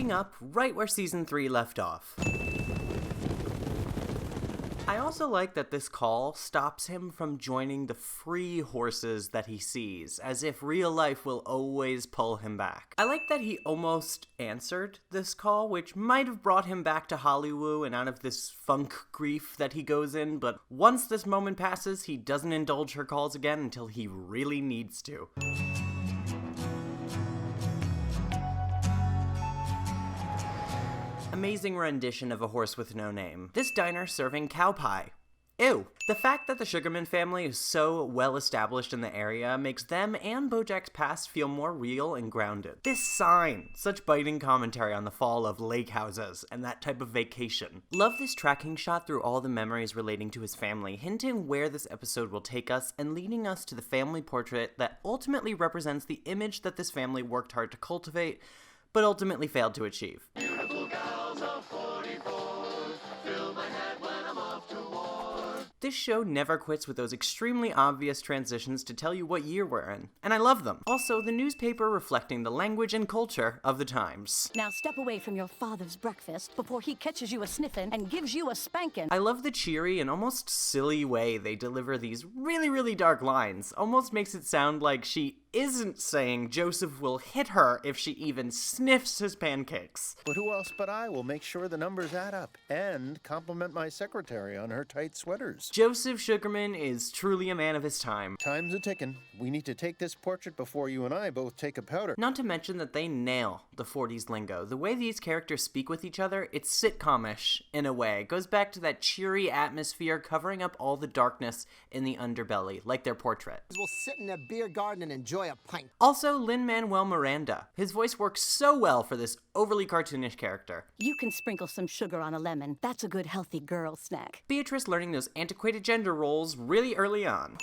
picking up right where Season 3 left off. I also like that this call stops him from joining the free horses that he sees, as if real life will always pull him back. I like that he almost answered this call, which might have brought him back to Hollywood and out of this funk grief that he goes in, but once this moment passes, he doesn't indulge her calls again until he really needs to. Amazing rendition of A Horse with No Name. This diner serving cow pie. Ew. The fact that the Sugarman family is so well established in the area makes them and Bojack's past feel more real and grounded. This sign, such biting commentary on the fall of lake houses and that type of vacation. Love this tracking shot through all the memories relating to his family, hinting where this episode will take us and leading us to the family portrait that ultimately represents the image that this family worked hard to cultivate, but ultimately failed to achieve. Beautiful gals of 44, fill my head when I'm off to war. This show never quits with those extremely obvious transitions to tell you what year we're in, and I love them. Also, the newspaper reflecting the language and culture of the times. Now step away from your father's breakfast before he catches you a-sniffin' and gives you a spankin'. I love the cheery and almost silly way they deliver these really, really dark lines. Almost makes it sound like she isn't saying Joseph will hit her if she even sniffs his pancakes. But who else but I will make sure the numbers add up and compliment my secretary on her tight sweaters? Joseph Sugarman is truly a man of his time. Time's a-tickin'. We need to take this portrait before you and I both take a powder. Not to mention that they nail the 40s lingo. The way these characters speak with each other, it's sitcom-ish in a way. It goes back to that cheery atmosphere covering up all the darkness in the underbelly, like their portrait. We'll sit in a beer garden and enjoy a pint. Also, Lin-Manuel Miranda. His voice works so well for this overly cartoonish character. You can sprinkle some sugar on a lemon. That's a good healthy girl snack. Beatrice learning those antiquated gender roles really early on.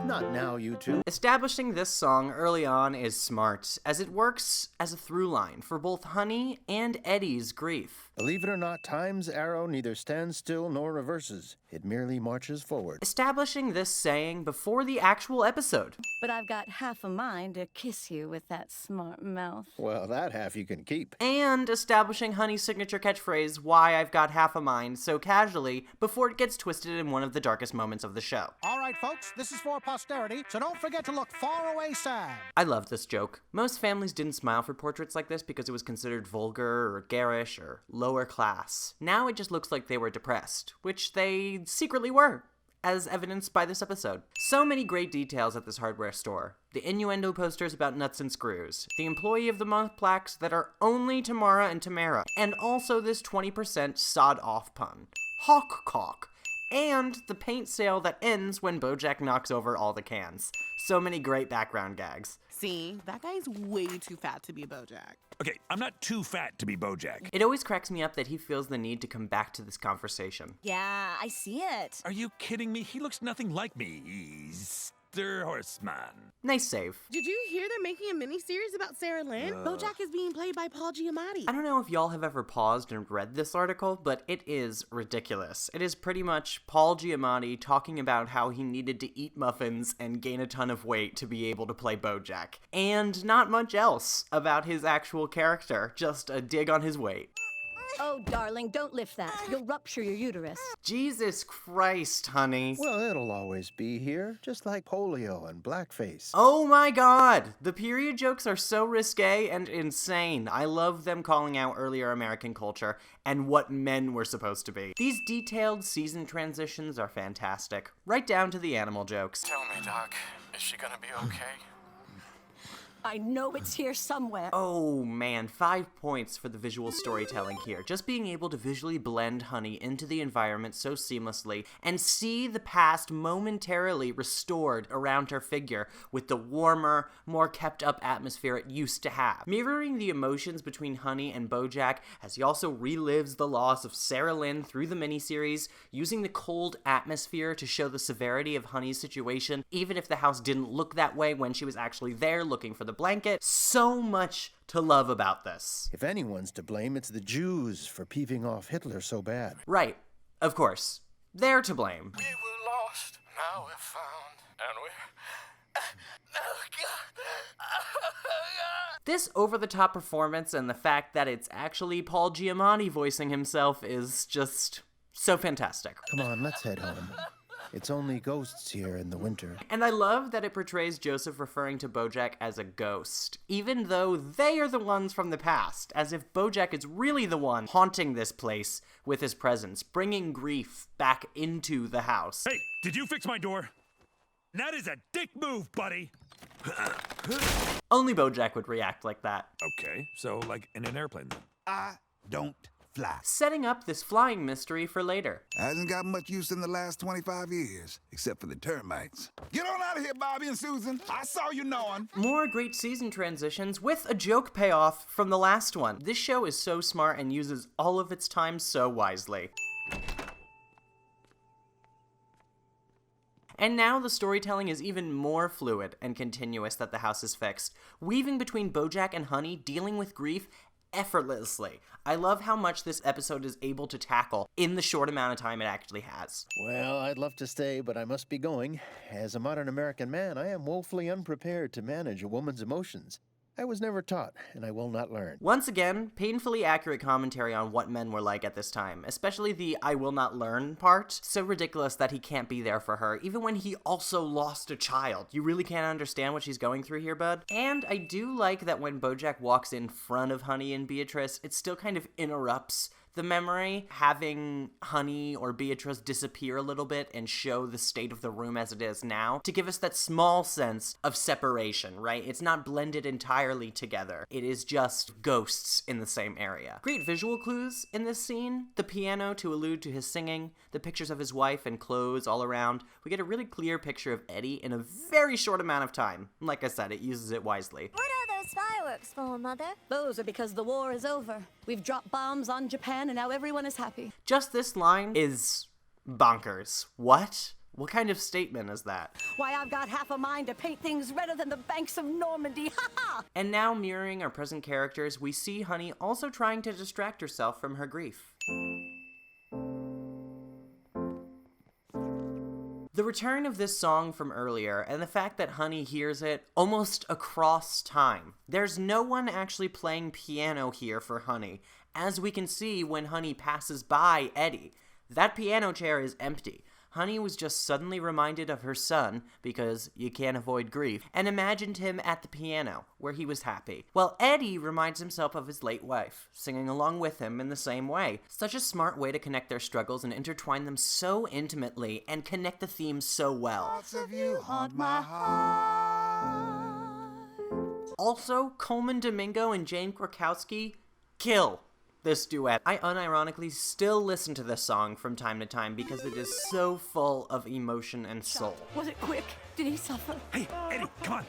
Not now, you two. Establishing this song early on is smart, as it works as a through line for both Honey and Eddie's grief. Believe it or not, time's arrow neither stands still nor reverses. It merely marches forward. Establishing this saying before the actual episode. But I've got half a mind to kiss you with that smart mouth. Well, that half you can keep. And establishing Honey's signature catchphrase, why I've got half a mind, so casually, before it gets twisted in one of the darkest moments of the show. All right, folks, this is for posterity, so don't forget to look far away sad. I love this joke. Most families didn't smile for portraits like this because it was considered vulgar or garish or lower class. Now it just looks like they were depressed, which they secretly were, as evidenced by this episode. So many great details at this hardware store. The innuendo posters about nuts and screws, the employee of the month plaques that are only Tamara and Tamara, and also this 20% sod off pun. Hawk cock. And the paint sale that ends when Bojack knocks over all the cans. So many great background gags. See, that guy's way too fat to be Bojack. Okay, I'm not too fat to be Bojack. It always cracks me up that he feels the need to come back to this conversation. Yeah, I see it. Are you kidding me? He looks nothing like me. He's Mr. Horseman. Nice save. Did you hear they're making a mini-series about Sarah Lynn? Bojack is being played by Paul Giamatti. I don't know if y'all have ever paused and read this article, but it is ridiculous. It is pretty much Paul Giamatti talking about how he needed to eat muffins and gain a ton of weight to be able to play Bojack. And not much else about his actual character, just a dig on his weight. Oh, darling, don't lift that. You'll rupture your uterus. Jesus Christ, honey. Well, it'll always be here, just like polio and blackface. Oh my god! The period jokes are so risque and insane. I love them calling out earlier American culture and what men were supposed to be. These detailed season transitions are fantastic, right down to the animal jokes. Tell me, Doc, is she gonna be okay? I know it's here somewhere. Oh man, 5 points for the visual storytelling here. Just being able to visually blend Honey into the environment so seamlessly and see the past momentarily restored around her figure with the warmer, more kept up atmosphere it used to have. Mirroring the emotions between Honey and Bojack as he also relives the loss of Sarah Lynn through the miniseries, using the cold atmosphere to show the severity of Honey's situation, even if the house didn't look that way when she was actually there looking for the blanket. So much to love about this. If anyone's to blame, it's the Jews for peeving off Hitler so bad. Right. Of course. They're to blame. We were lost, now we're found, and we're This over-the-top performance and the fact that it's actually Paul Giamatti voicing himself is just so fantastic. Come on, let's head home. It's only ghosts here in the winter. And I love that it portrays Joseph referring to Bojack as a ghost, even though they are the ones from the past, as if Bojack is really the one haunting this place with his presence, bringing grief back into the house. Hey, did you fix my door? That is a dick move, buddy. Only Bojack would react like that. Okay, so like in an airplane then. I don't fly. Setting up this flying mystery for later. Hasn't got much use in the last 25 years, except for the termites. Get on out of here, Bobby and Susan. I saw you knowing. More great season transitions with a joke payoff from the last one. This show is so smart and uses all of its time so wisely. And now the storytelling is even more fluid and continuous that the house is fixed, weaving between Bojack and Honey, dealing with grief effortlessly. I love how much this episode is able to tackle in the short amount of time it actually has. Well, I'd love to stay, but I must be going. As a modern American man, I am woefully unprepared to manage a woman's emotions. I was never taught, and I will not learn. Once again, painfully accurate commentary on what men were like at this time, especially the I will not learn part. So ridiculous that he can't be there for her, even when he also lost a child. You really can't understand what she's going through here, bud. And I do like that when Bojack walks in front of Honey and Beatrice, it still kind of interrupts the memory, having Honey or Beatrice disappear a little bit and show the state of the room as it is now to give us that small sense of separation, right? It's not blended entirely together. It is just ghosts in the same area. Great visual clues in this scene. The piano to allude to his singing, the pictures of his wife and clothes all around. We get a really clear picture of Eddie in a very short amount of time. Like I said, it uses it wisely. What are those fireworks for, Mother? Those are because the war is over. We've dropped bombs on Japan and now everyone is happy. Just this line is bonkers. What? What kind of statement is that? Why, I've got half a mind to paint things redder than the banks of Normandy. Ha ha! And now, mirroring our present characters, we see Honey also trying to distract herself from her grief. The return of this song from earlier, and the fact that Honey hears it almost across time. There's no one actually playing piano here for Honey, as we can see when Honey passes by Eddie. That piano chair is empty. Honey was just suddenly reminded of her son, because you can't avoid grief, and imagined him at the piano, where he was happy. While Eddie reminds himself of his late wife, singing along with him in the same way. Such a smart way to connect their struggles and intertwine them so intimately, and connect the themes so well. Lots of you haunt my heart. Also, Coleman Domingo and Jane Krakowski kill this duet. I unironically still listen to this song from time to time because it is so full of emotion and soul. Was it quick? Did he suffer? Hey, Eddie, come on.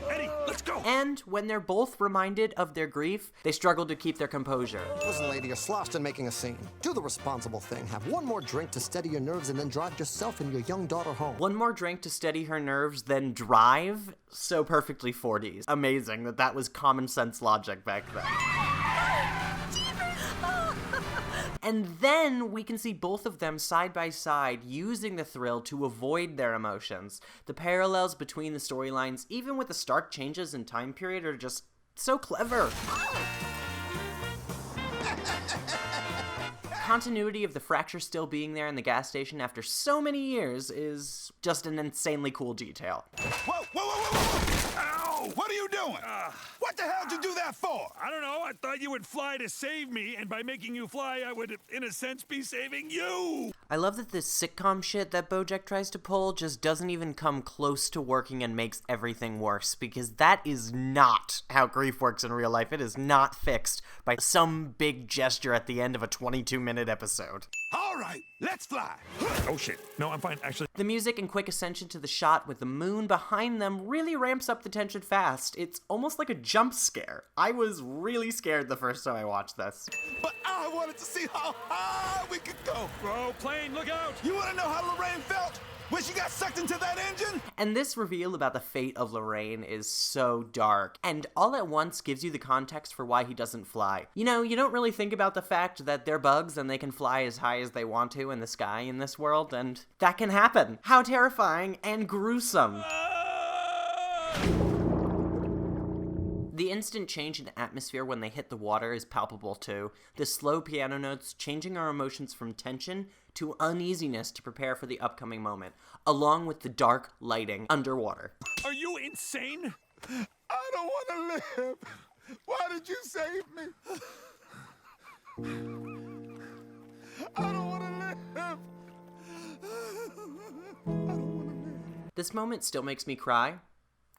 Eddie, let's go. And when they're both reminded of their grief, they struggle to keep their composure. Listen, lady, you're sloshed in making a scene. Do the responsible thing. Have one more drink to steady your nerves and then drive yourself and your young daughter home. One more drink to steady her nerves, then drive? So perfectly 40s. Amazing that that was common sense logic back then. And then we can see both of them side by side using the thrill to avoid their emotions. The parallels between the storylines, even with the stark changes in time period, are just so clever. Continuity of the fracture still being there in the gas station after so many years is just an insanely cool detail. Whoa, whoa, whoa, whoa, whoa! Ow! What are you doing? What the hell did you do that for? I don't know. I thought you would fly to save me, and by making you fly, I would, in a sense, be saving you. I love that this sitcom shit that Bojack tries to pull just doesn't even come close to working and makes everything worse, because that is not how grief works in real life. It is not fixed by some big gesture at the end of a 22-minute episode. All right, let's fly. Oh, shit. No, I'm fine, actually. The music and quick ascension to the shot with the moon behind them really ramps up the tension fast. It's almost like a jump scare. I was really scared the first time I watched this. But I wanted to see how high we could go. Bro, plane, look out. You want to know how Lorraine felt when she got sucked into that engine? And this reveal about the fate of Lorraine is so dark, and all at once gives you the context for why he doesn't fly. You know, you don't really think about the fact that they're bugs and they can fly as high as they want to in the sky in this world, and that can happen. How terrifying and gruesome. The instant change in atmosphere when they hit the water is palpable too. The slow piano notes changing our emotions from tension to uneasiness to prepare for the upcoming moment, along with the dark lighting underwater. Are you insane? I don't want to live. Why did you save me? I don't want to live. I don't want to live. This moment still makes me cry.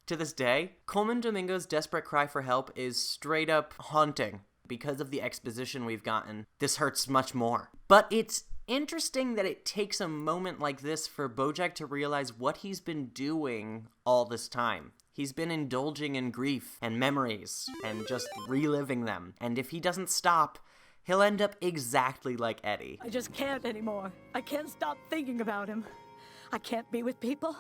To this day, Coleman Domingo's desperate cry for help is straight up haunting. Because of the exposition we've gotten, this hurts much more. But it's interesting that it takes a moment like this for Bojack to realize what he's been doing all this time. He's been indulging in grief and memories and just reliving them. And if he doesn't stop, he'll end up exactly like Eddie. I just can't anymore. I can't stop thinking about him. I can't be with people,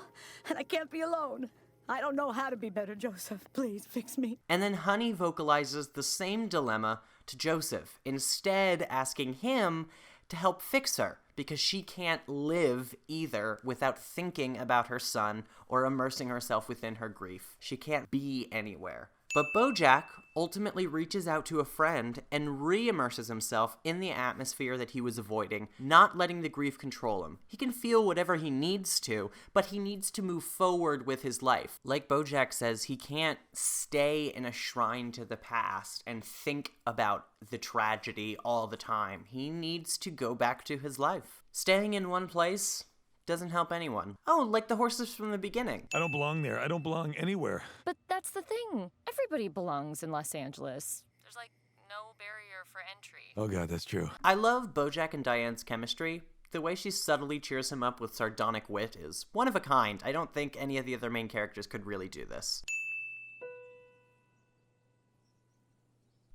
and I can't be alone. I don't know how to be better, Joseph. Please fix me. And then Honey vocalizes the same dilemma to Joseph, instead asking him to help fix her, because she can't live either without thinking about her son or immersing herself within her grief. She can't be anywhere. But Bojack ultimately reaches out to a friend and re-immerses himself in the atmosphere that he was avoiding, not letting the grief control him. He can feel whatever he needs to, but he needs to move forward with his life. Like Bojack says, he can't stay in a shrine to the past and think about the tragedy all the time. He needs to go back to his life. Staying in one place doesn't help anyone. Oh, like the horses from the beginning. I don't belong there. I don't belong anywhere. But that's the thing. Everybody belongs in Los Angeles. There's like no barrier for entry. Oh god, that's true. I love Bojack and Diane's chemistry. The way she subtly cheers him up with sardonic wit is one of a kind. I don't think any of the other main characters could really do this.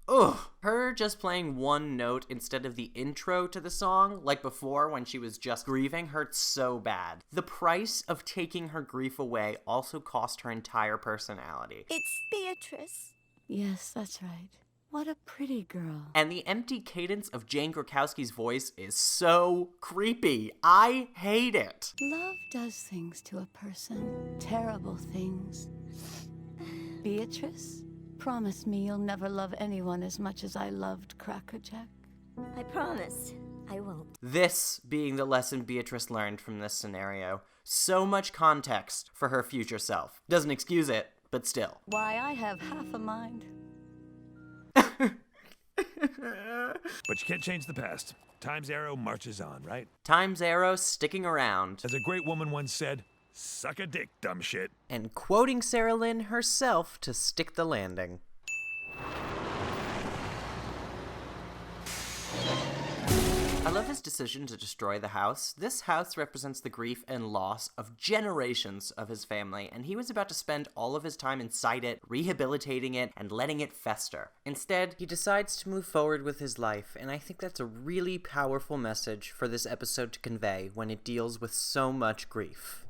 Ugh. Her just playing one note instead of the intro to the song, like before when she was just grieving, hurts so bad. The price of taking her grief away also cost her entire personality. It's Beatrice. Yes, that's right. What a pretty girl. And the empty cadence of Jane Krakowski's voice is so creepy. I hate it. Love does things to a person. Terrible things. Beatrice? Promise me you'll never love anyone as much as I loved Crackerjack. I promise. I won't. This being the lesson Beatrice learned from this scenario. So much context for her future self. Doesn't excuse it, but still. Why, I have half a mind. But you can't change the past. Time's arrow marches on, right? Time's arrow sticking around. As a great woman once said, suck a dick, dumb shit. And quoting Sarah Lynn herself to stick the landing. I love his decision to destroy the house. This house represents the grief and loss of generations of his family, and he was about to spend all of his time inside it, rehabilitating it, and letting it fester. Instead, he decides to move forward with his life, and I think that's a really powerful message for this episode to convey when it deals with so much grief.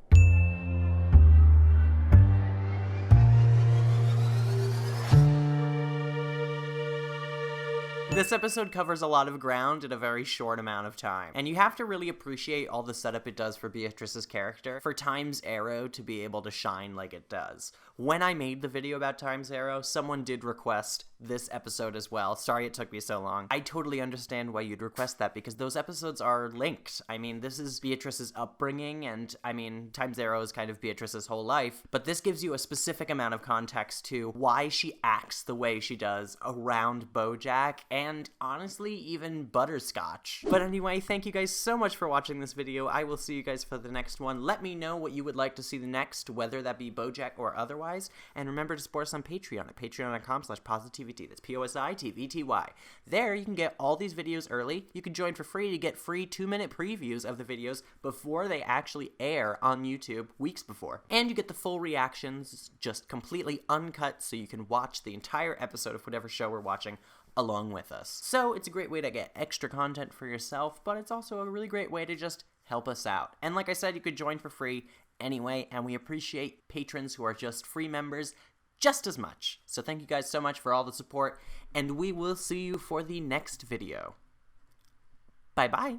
This episode covers a lot of ground in a very short amount of time, and you have to really appreciate all the setup it does for Beatrice's character for Time's Arrow to be able to shine like it does. When I made the video about Time's Arrow, someone did request this episode as well. Sorry it took me so long. I totally understand why you'd request that, because those episodes are linked. I mean, this is Beatrice's upbringing, and I mean, Time's Arrow is kind of Beatrice's whole life, but this gives you a specific amount of context to why she acts the way she does around Bojack, and honestly, even Butterscotch. But anyway, thank you guys so much for watching this video. I will see you guys for the next one. Let me know what you would like to see the next, whether that be Bojack or otherwise. And remember to support us on Patreon at patreon.com/PosiTVty. That's PosiTVty. There you can get all these videos early. You can join for free to get free 2-minute previews of the videos before they actually air on YouTube weeks before. And you get the full reactions, just completely uncut, so you can watch the entire episode of whatever show we're watching along with us. So it's a great way to get extra content for yourself, but it's also a really great way to just help us out. And like I said, you could join for free anyway, and we appreciate patrons who are just free members just as much. So thank you guys so much for all the support, and we will see you for the next video. Bye-bye.